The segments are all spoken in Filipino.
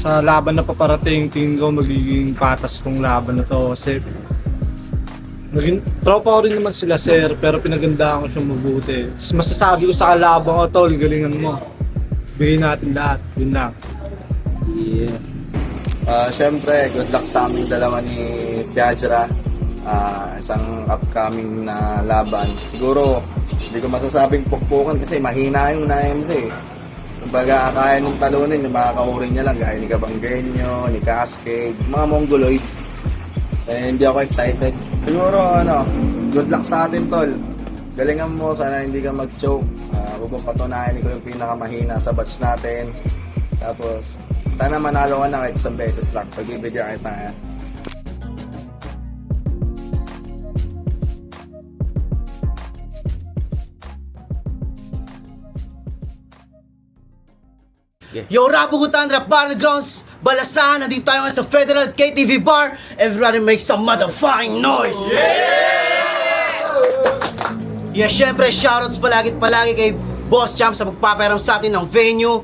sa laban na paparating, tingin ko magiging patas tong laban na to kasi naging tropa ko rin naman sila sir, pero pinagandaan ko siyang mabuti. Masasabi ko sa kalaban ko, tol, galingan mo. Bigay natin lahat, yun lang. Yeah. Siyempre, good luck sa aming dalawa ni Piajra. Isang upcoming na laban. Siguro, hindi ko masasabing pukpukan kasi mahina yung na-MC. Kumbaga, kaya nung talunin, yung mga kauring niya lang, gaya ni Kabanggenyo, ni Cascade, mga Mongoloid. Hindi ako excited. Siguro, good luck sa atin, tol. Galingan mo, sana hindi ka mag-choke. Huwag patunayan ko yung pinakamahina sa batch natin. Tapos, sana manalo ka na kahit isang beses lang. Pagbibigyan kita. Yo, Rapugutan, Rap Battlegrounds, Balasahan, nandito tayo ngayon sa Federal KTV Bar. Everybody make some motherfucking noise! Yeah, syempre, shoutouts palagi kay Boss Champ sa magpapayaram sa atin ng venue.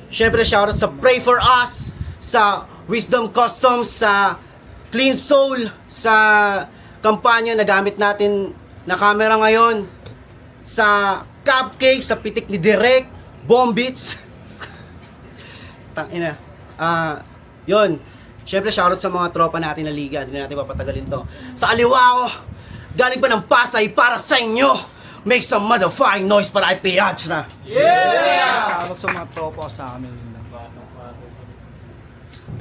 Syempre, shoutouts sa Pray For Us, sa Wisdom Customs, sa Clean Soul, sa kampanya na gamit natin na camera ngayon, sa Cupcake, sa pitik ni Direk, Bombits. Tangina. Yun. Syempre, shoutout sa mga tropa natin na liga. Hindi natin papatagalin to. Sa aliwa ko, galing pa ng Pasay para sa inyo. Make some motherfucking noise para kay Piajra. Yeah! Shoutout sa mga tropa ko sa amin. Yun lang.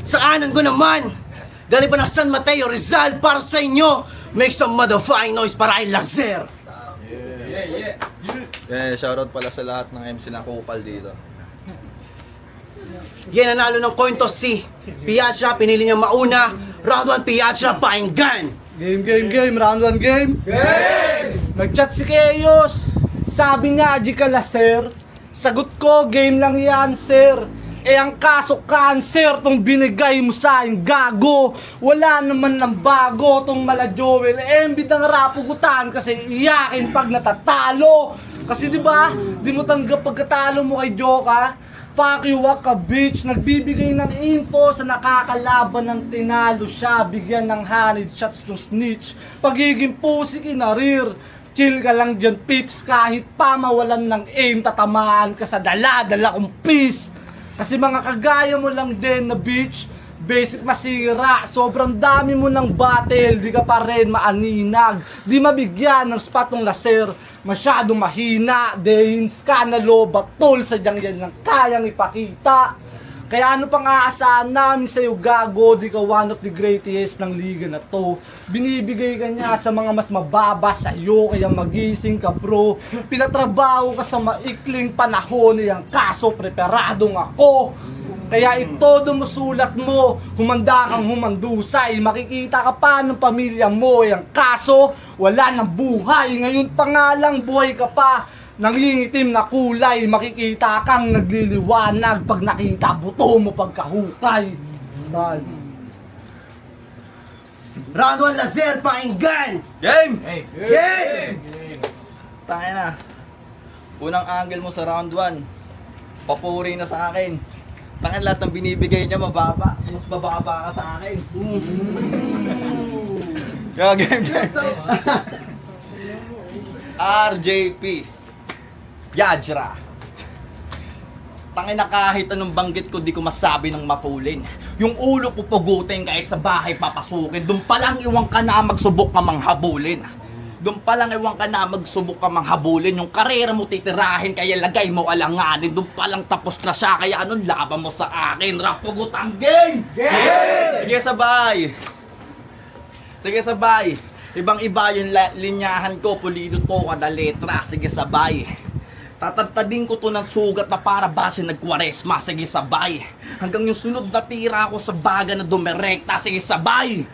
Sa kanan ko naman, galing pa ng San Mateo, Rizal para sa inyo. Make some motherfucking noise para kay Lazer. Shoutout pala sa lahat ng MC na kupal dito. Yan, nanalo ng coin toss si Piajra. Pinili niya mauna. Round 1, Piajra, painggan. Game. Round 1 game. Nag-chat si Keos. Sabi niya, Ajikala, sir. Sagot ko, game lang yan, sir. Ang kaso cancer tong binigay mo sa akin, gago. Wala naman ng bago tong mala Joel. Embit ang Rapugutan kasi iyakin pag natatalo. Kasi di ba, di mo tanggap pagkatalo mo kay Joka. Fuck you, waka bitch. Nagbibigay ng info sa nakakalaban ng tinalo siya. Bigyan ng honey shots to snitch. Pagiging pusi kinarir. Chill ka lang dyan, pips. Kahit pa mawalan ng aim, tatamaan ka sa dala-dala kong peace. Kasi mga kagaya mo lang din na bitch. Basic masira, sobrang dami mo ng battle, di ka pa rin maaninag. Di mabigyan ng spot ng laser, masyadong mahina. Dehins ka na lobat, tol, sadyang yan lang kayang ipakita. Kaya ano pang aasahan namin sa'yo, gago, di ka one of the greatest ng liga na to. Binibigay ka niya sa mga mas mababa sa'yo, kaya magising ka bro. Pinatrabaho ka sa maikling panahon, yung kaso preparadong ako. Kaya ito dumusulat mo, humanda kang humandusay, makikita ka pa ng pamilya mo, yung kaso wala nang buhay, ngayon pa nga lang buhay ka pa, nangingitim na kulay, makikita kang nagliliwanag pag nakita buto mo pagkahukay. Round 1, Lazer, painggan. Game! Game! Tayo na. Unang angle mo sa round 1. Papuri na sa akin. Tangin lahat ng binibigay niya mababa. Mas bababa ka sa akin. Kaya game. RJP Piajra. Tangin na kahit anong banggit ko, di ko masabi ng mapulin. Yung ulo ko pugutin kahit sa bahay papasukin. Doon palang iwang ka na magsubok ka manghabulin. Doon palang iwang ka na magsubok ka manghabulin. Yung karera mo titirahin, kaya lagay mo alanganin. Doon palang tapos na siya, kaya anong laban mo sa akin? Rapugutan game! Sige sabay! Sige sabay! Ibang-iba yung linyahan ko, pulido to kada letra. Sige sabay! Tatadtadin ko to ng sugat na para base nagkwaresma. Sige sabay! Hanggang yung sunod na tira ko sa baga na dumirekta. Sige sabay!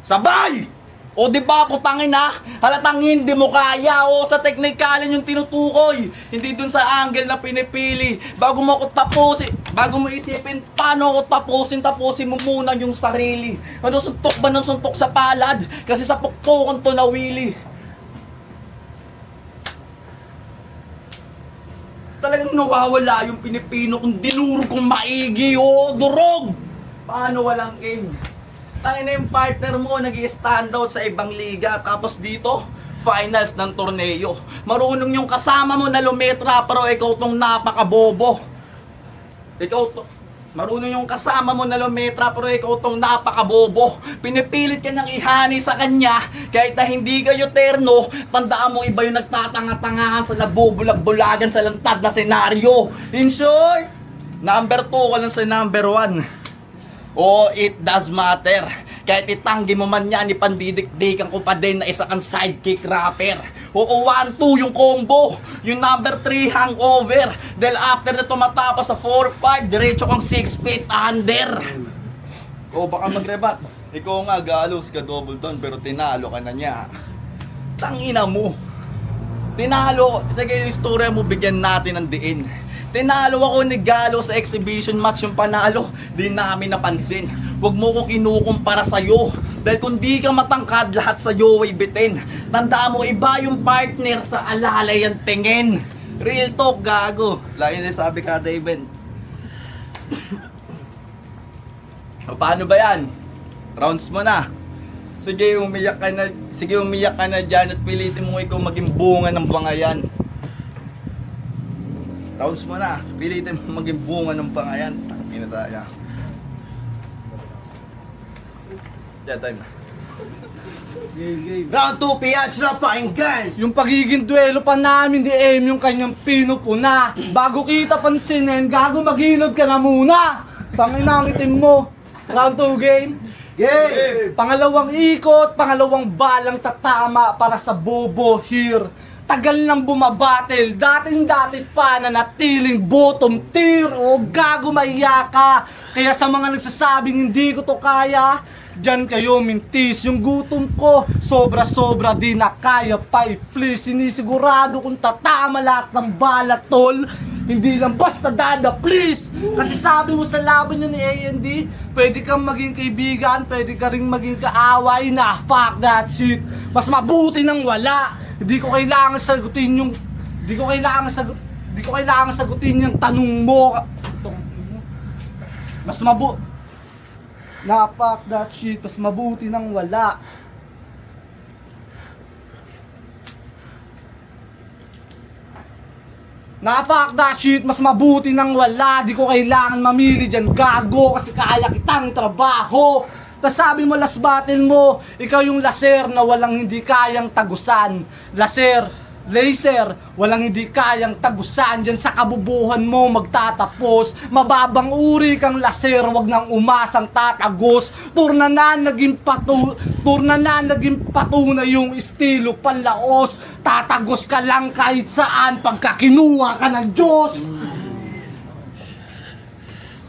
Sabay! O di ba putangin na? Halatang hindi mo kaya. O sa teknikalin yung tinutukoy. Hindi dun sa angle na pinipili. Bago mo ako tapusin, bago mo isipin paano ako tapusin mo muna yung sarili. Ano, suntok ba ng suntok sa palad? Kasi sa pukpukan to nawili. Talagang nawawala yung Pilipino kung dinurog kong maigi o durog. Paano walang king? Tangina yung partner mo nag-i-stand out sa ibang liga tapos dito finals ng torneo. Marunong yung kasama mo na lumetra pero ikaw tong napakabobo. Marunong yung kasama mo na lumetra pero ikaw tong napakabobo. Pinipilit ka nang ihani sa kanya kahit na hindi kayo terno. Tandaan mo iba yung nagtatanga-tangahan sa nabubulag-bulagan sa lantad na senaryo. In short, number 2 ka lang sa number 1. Oh, it does matter. Kahit itanggi mo man yan, ipandidikdikan ko pa din na isa kang sidekick rapper. Oo, 1-2 yung combo. Yung number 3 hangover. Dahil after na tumatapos sa 4-5, diretso kang 6 feet under. O baka magrebat. Ikaw nga, galos ka double down pero tinalo ka na niya. Tangina mo. Tinalo. Sige, yung istorya mo, bigyan natin ng diin. Tinalo ako ni Galo sa exhibition match yung panalo. Di namin napansin. Huwag mo ko kinukumpara sa'yo. Dahil kung di ka matangkad, lahat sa'yo ay bitin. Tandaan mo, iba yung partner sa alalay ang tingin. Real talk, gago. Lagi na sabi kada event. O paano ba yan? Rounds mo na. Sige, umiyak ka na. Sige, umiyak ka na dyan at pilitin mo ikaw maging bunga ng bangayan. Rounds mo na. Pilitin mo maging bunga ng bangayan. Takipin na tayo. Yeah, time na. Round 2, Yajra, pakinggan! Yung pagiging duelo pa namin ni Aim yung kanyang pinupuna. Bago kita pansinin, gago maghilod ka na muna. Tangina ang itim mo. Round 2 game. Game! Pangalawang ikot, pangalawang balang tatama para sa Bobo here. Tagal nang bumabattle, dating-dati pa na natiling bottom tier. O gago maiya ka. Kaya sa mga nagsasabing hindi ko to kaya, diyan kayo mintis. Yung gutom ko, sobra-sobra di na kaya pa. Please, sinisigurado kung tatama lahat ng bala, tol. Hindi lang basta dada, please. Kasi sabi mo sa laban nyo ni A&D, pwede kang maging kaibigan, pwede ka ring maging kaaway na. Fuck that shit. Mas mabuti nang wala. Hindi ko kailangan sagutin yung sagutin yung tanong mo. Mas fuck that shit. Mas mabuti nang wala. Fuck that shit. Mas mabuti nang wala. Di ko kailangan mamili dyan, gago. Kasi kaya kitang trabaho. Tapos sabi mo last battle mo, ikaw yung laser na walang hindi kayang tagusan. Laser, walang hindi kayang tagusan. Dyan sa kabubuhan mo magtatapos. Mababang uri kang laser, wag nang umasang tatagos. Turna na naging pato na yung estilo panlaos. Tatagos ka lang kahit saan pagka kinuha ka ng Diyos.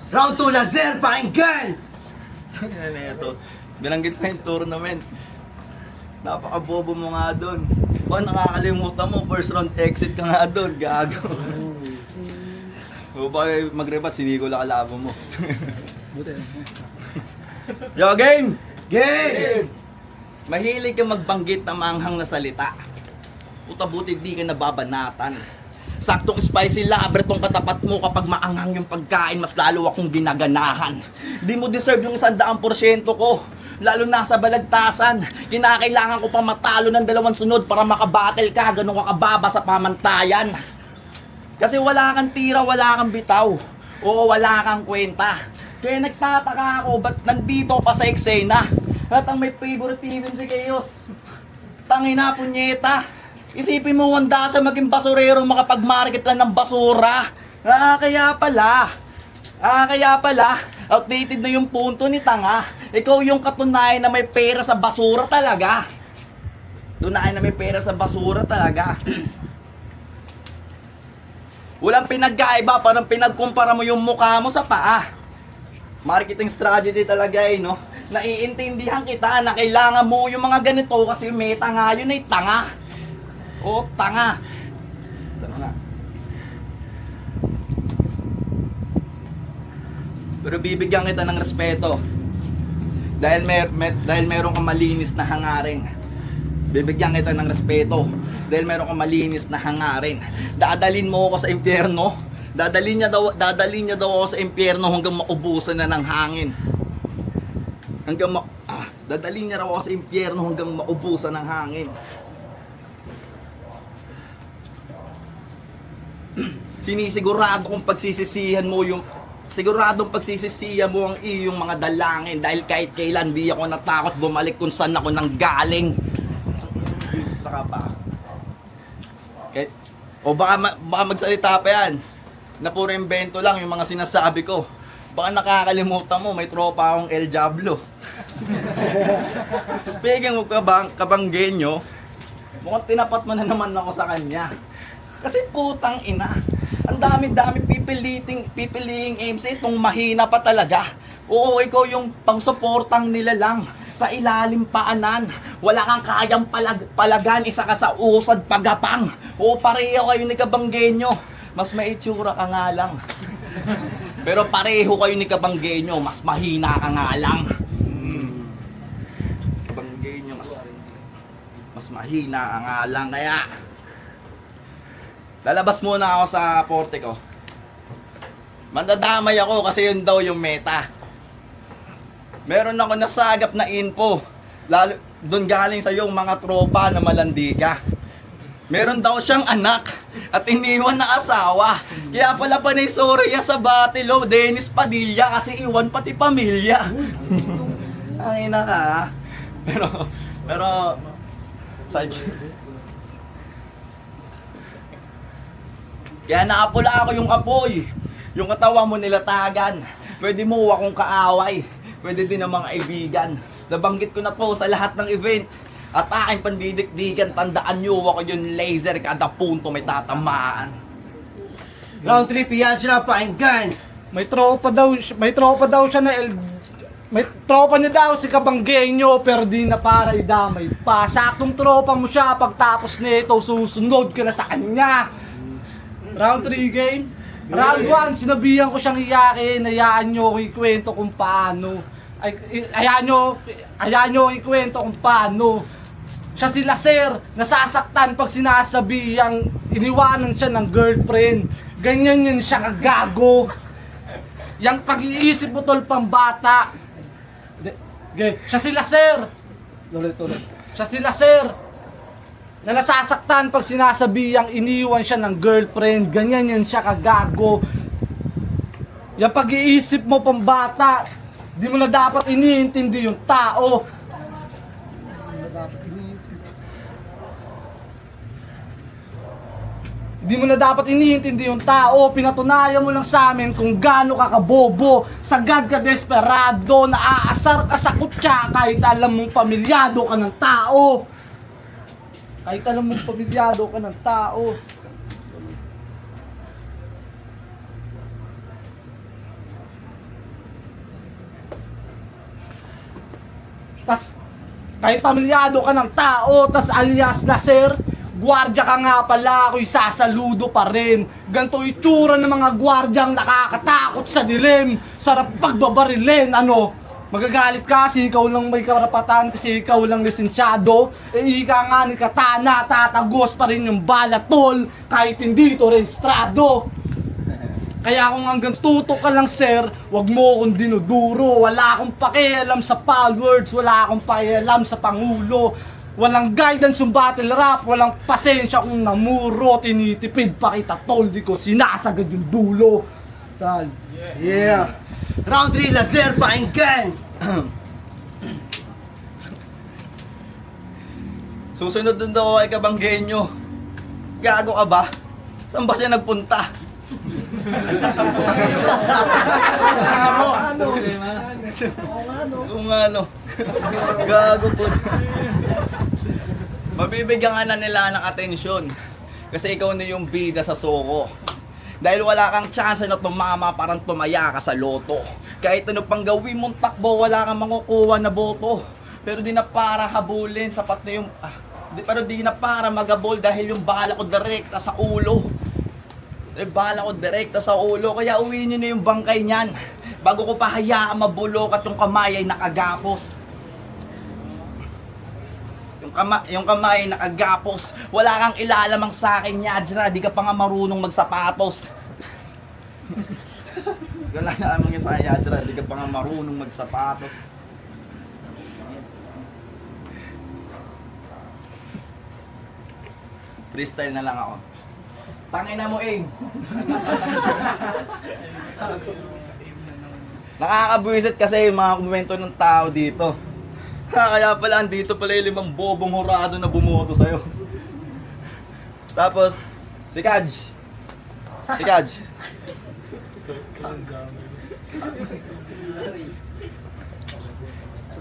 Round 2, Lazer, pakinggan! Ano ito? Binanggit pa yung tournament. Napakabobo mo nga doon. Baka nakakalimutan mo, first round exit ka nga doon, gago. O baka magrebat, sinigol ang kalaban mo. Yo, game! Game! Mahilig ka magbanggit ng manghang na salita. Puta-buti di ka nababanatan. Saktong spicy lover tong katapat mo kapag maanghang yung pagkain, mas lalo akong ginaganahan. Di mo deserve yung 100% ko. Lalo na sa balagtasan. Kinakailangan ko pa matalo ng 2 sunod para makabattle ka. Ganun ka kababa sa pamantayan. Kasi wala kang tira, wala kang bitaw. Oo, wala kang kwenta. Kaya nagtataka ako, ba't nandito pa sa eksena? At ang may favoritism si Chaos. Tangina, punyeta. Isipin mo, wanda siya maging basurero, makapag-market lang ng basura. Kaya pala, outdated na yung punto ni Tanga. Ikaw yung katunayan na may pera sa basura talaga. Tunayan na may pera sa basura talaga. Walang pinagkaiba, parang pinagkumpara mo yung mukha mo sa paa. Marketing strategy talaga no? Naiintindihan kita na kailangan mo yung mga ganito kasi meta nga yun ay tanga. O, tanga. Tanga na. Pero bibigyan kita ng respeto. Dahil meron kang malinis na hangarin. Bibigyan kita ng respeto dahil meron kang malinis na hangarin. Dadalin mo ako sa impyerno. Dadalin niya daw ako sa impyerno hanggang maubusan na ng hangin. Dadalin niya raw ako sa impyerno hanggang maubusan ng hangin. Sinisigurado kong siguradong pagsisisihan mo ang iyong mga dalangin dahil kahit kailan di ako natakot bumalik kung saan ako nang galing. Gusto ka pa? Baka magsalita pa yan na puro invento lang yung mga sinasabi ko. Baka nakakalimutan mo, may tropa akong El Diablo. Speaking of kabanggenyo, mukhang tinapat mo na naman ako sa kanya. Kasi putang ina, ang dami-dami pipiliing MC, itong mahina pa talaga. Oo, ikaw yung pangsuportang nila lang. Sa ilalim paanan, wala kang kayang palagan, isa ka sa usad pagapang. Oo, pareho kayo ni Kabanggenyo. Mas may itsura ka nga lang. Pero pareho kayo ni Kabanggenyo, mas mahina ka nga lang. Kabanggenyo, mas mahina ka nga lang. Kaya lalabas muna ako sa porte ko. Mandadamay ako kasi yun daw yung meta. Meron ako nasagap na info. Lalo, doon galing sa yung mga tropa na malandi ka. Meron daw siyang anak at iniwan na asawa. Kaya pala panay sorya sa Batilo, Dennis Padilla kasi iwan pati pamilya. Ay na ka. Pero side. Kaya naapula ako yung apoy. Yung katawan mo nilatagan. Pwede mo akong kaaway. Pwede din ng mga kaibigan. Nabanggit ko na to sa lahat ng event. At aking pandidikdikan, tandaan nyo ako yung laser, kada punto may tatamaan. Round 3, Yajra, pakinggan! May tropa daw siya na may tropa niya daw si Kabanggenyo pero di na para idamay pa. Saktong tropa mo siya, pagtapos nito susunod ka na sa kanya. Round 3 game. Round 1, sinabihan ko siyang iyakin, hayaan nyo ko ikwento kung paano. Hayaan nyo ikwento kung paano. Siya si Laser, nasasaktan pag sinasabihang iniwanan siya ng girlfriend. Ganyan yun siya kagago. Yang pag-iisip mo tol pambata. Siya si Laser. Tuloy. Siya si Laser. Na nasasaktan pag sinasabihang iniwan siya ng girlfriend. Ganyan yan siya kagago. Yung pag-iisip mo pambata, di mo na dapat iniintindi yung tao. Di mo na dapat iniintindi yung tao. Pinatunayan mo lang sa amin kung gaano ka kabobo, sagad ka desperado, naaasar ka sa kutsa kahit alam mong pamilyado ka ng tao. Kahit alam mong pamilyado ka ng tao. Tas, kahit pamilyado ka ng tao, tas alias Laser, gwardya ka nga pala, ako'y sasaludo pa rin. Ganto itsura ng mga gwardyang nakakatakot sa dilim. Sarap pagbabarilin, ano? Magagalit ka kasi ikaw lang may karapatan, kasi ikaw lang lisensyado. Ika nga ni Katana, tatagos pa rin yung balatol kahit hindi ito rehistrado. Kaya kung hanggang tutok ka lang sir, wag mo akong dinuduro. Wala akong pakialam sa followers, wala akong pakialam sa Pangulo. Walang guidance yung battle rap, walang pasensya kung namuro. Tinitipid pa kita tol, di ko sinasagad yung dulo. Tal. Yeah! Round 3, Laser, pakinggan! Susunod dun daw kay Kabanggenyo. Gago ka ba? Saan ba siya nagpunta? Kung ano. Gago po. Mabibigyan ka na nila ng atensyon. Kasi ikaw na yung bida sa soko. Dahil wala kang chance na tumama, parang tumaya ka sa loto. Kahit ano pang gawin mong takbo, wala kang makukuha na boto. Pero di na para habulin, sapat na yung... pero di na para magabol dahil yung bala ko direkta sa ulo. Bala ko direkta sa ulo, kaya uwiin nyo na yung bangkay niyan. Bago ko pa hayaan mabulok at yung kamay ay nakagapos. Yung yung kamay nakagapos. Wala kang ilalamang sa akin, Yajra. Di ka pa nga marunong magsapatos. Wala na lamang yung sa akin, Yajra. Di ka pa nga marunong magsapatos. Freestyle na lang ako. Tangina mo, Aim. Nakakabwisit kasi yung mga komento ng tao dito. Kaya pala andito pala yung 5 bobong hurado na bumoto sa'yo. Tapos, si Kaj. Si Kaj.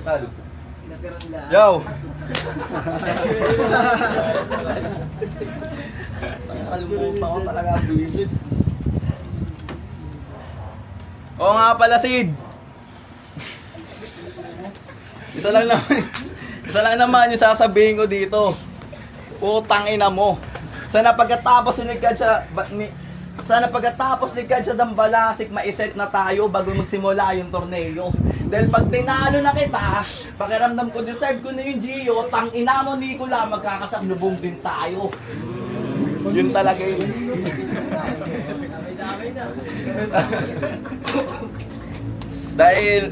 Tal. Yo! Nakalimutan ko talaga ang visit. Oo nga pala, Sid. Isa lang naman yung sasabihin ko dito. Putang ina mo. Sana pagkatapos ni Kadya, sana pagkatapos ni Kadya Dambalasik, maiset na tayo bago magsimula yung torneo. Dahil pag tinalo na kita, pakiramdam ko, deserve ko na yung Gio, tang ina mo, Nicola, magkakasablubong din tayo. Yun talaga yun. Dahil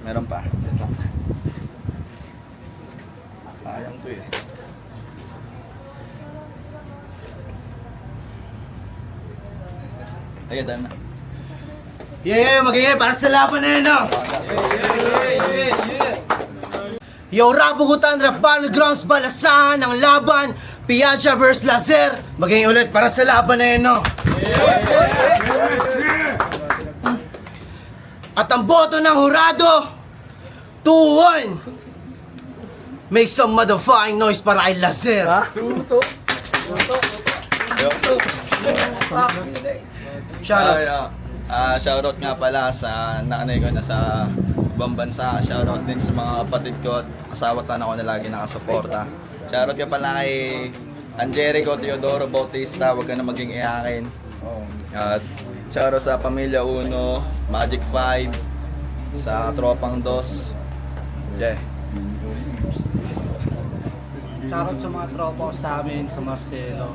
meron pa. Sayang to eh. Ayun, dahil na. Yeah, magiging para sa laban na yun, no? Yo, Rapugutan, Rap Battlegrounds, balasahan ng laban, Piazza vs. Lazer. Magiging ulit para sa laban na yun, no? At ang boto ng hurado, 2-1. Make some motherfucking noise para kay Lazer. Shoutouts. Shoutout nga pala sa nanay ko na sa ibang bansa. Shoutout din sa mga kapatid ko at asawa ko na lagi nakasuporta. Shoutout ka pala kay Angelico Teodoro Bautista, huwag ka na maging iyakin. At shoutout sa Pamilya Uno, Magic 5, sa Tropang Dos. Yeah. Shoutout sa mga tropa ko sa amin, sa Marcelo.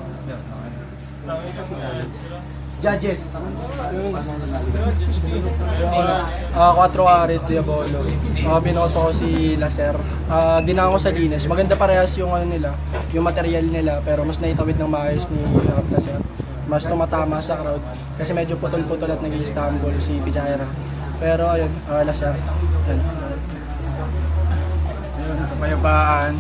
Judges. 4 Arid Diabolo. Binoto ko si Laser. Dinaan ko sa Linas. Maganda parehas yung ano nila, yung material nila, pero mas naitawid ng maayos ni Laser. Mas tumatama sa crowd kasi medyo putol-putol at nag-i-stumble si Pijaira. Pero ayun, Laser. Ayun. Kapayapaan.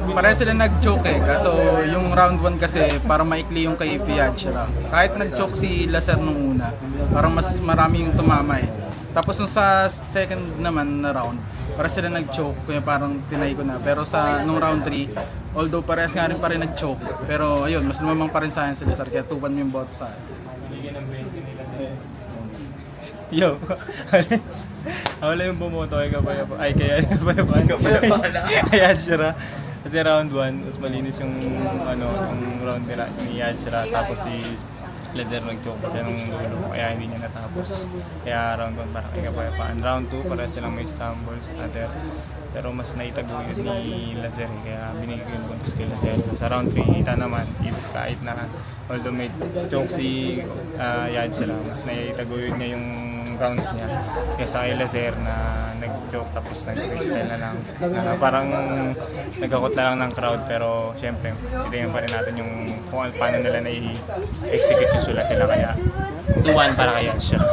Pareha sila nag-choke eh. Kaso yung round 1 kasi para maikli yung kay Piazza. Kahit nag-choke si Lazer nung una, parang mas marami yung tumama eh. Tapos nung sa second naman na round, para sila nag-choke, kaya parang tinay ko na. Pero sa nung round 3, although parehas nga rin pa rin nag-choke, pero ayun, mas lumamang pa rin sa akin si Lazer, kaya 2-1 yung boto sa akin. Yo, ako lang yung bumoto kay Kapayapaan. Ay, kaya Kapayapaan. Kay Yashira. Kasi round 1, mas malinis yung, yung round nila ni Yashira. Tapos si Lazer nag-choke siya nung dulo. Kaya hindi niya natapos. Kaya round 1 para kay Kapayapaan. Round 2, para silang may stumbles, stutter. Pero mas naitaguyod ni Lazer. Kaya binigay ko yung bonus kay Lazer. Sa round 3, kita naman, kahit na although may choke si Yashira, mas naitaguyod niya yung rounds niya kaysa kay Lazer na nag-joke tapos nag-freestyle na lang. Parang nagkakot na lang ng crowd, pero syempre titingnan pa rin natin yung kung paano nila na-execute yung sulat nila, kaya 2-1 para kay Yashira.